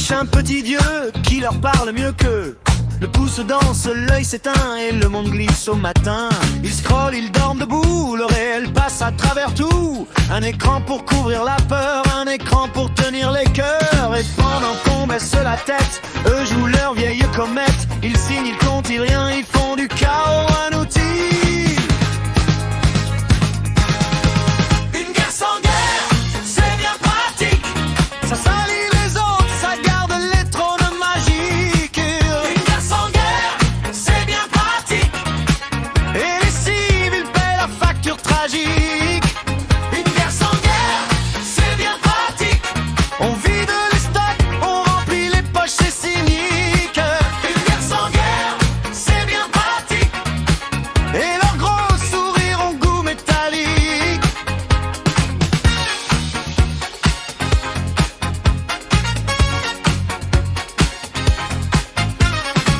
cherchent un petit dieu qui leur parle mieux qu'eux. Le pouce danse, l'œil s'éteint et le monde glisse au matin. Ils scrollent, ils dorment debout, le réel passe à travers tout. Un écran pour couvrir la peur, un écran pour tenir les cœurs. Et pendant qu'on baisse la tête, eux jouent leur vieille comète. Ils signent, ils comptent, ils rien, ils font du chaos un outil. Une guerre sans guerre, c'est bien pratique. Ça salit les autres, ça garde les trônes magiques. Une guerre sans guerre, c'est bien pratique. Et les civils paient la facture tragique. Une guerre sans guerre, c'est bien pratique. On vide les stocks, on remplit les poches, c'est cynique. Une guerre sans guerre, c'est bien pratique. Et leurs gros sourires ont goût métallique.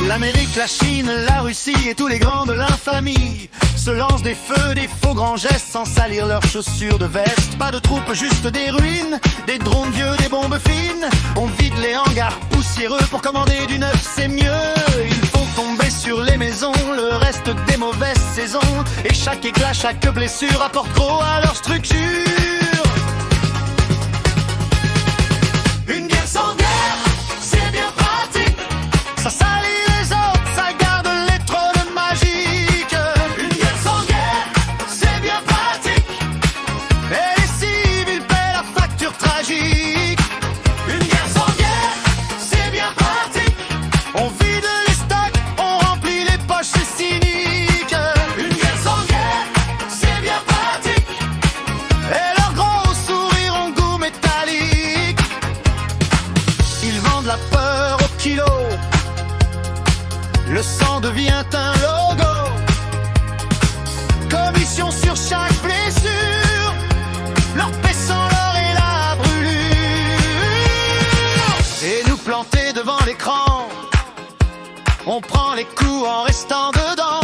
L'Amérique, la Chine, la Russie et tous les grands de l'infamie se lancent des feux, des faux grands gestes sans salir leurs chaussures de veste. Pas de troupes, juste des ruines, des drones vieux, des bombes fines. On vide les hangars poussiéreux pour commander du neuf, c'est mieux. Ils font tomber sur les maisons le reste des mauvaises saisons. Et chaque éclat, chaque blessure apporte gros à leur structure. Une guerre sans guerre, c'est bien pratique. Ça salit les autres, ça garde les trônes magiques. Une guerre sans guerre, c'est bien pratique. Et les civils paient la facture tragique. Une guerre sans guerre, c'est bien pratique. On vide les stocks, on remplit les poches, c'est cynique. Une guerre sans guerre, c'est bien pratique. Et leurs gros sourires ont goût métallique. Ils vendent la peur au kilo. Le sang devient un logo. Commission sur chaque blessure. Leur paissant l'or et la brûlure. Et nous planter devant l'écran, on prend les coups en restant dedans.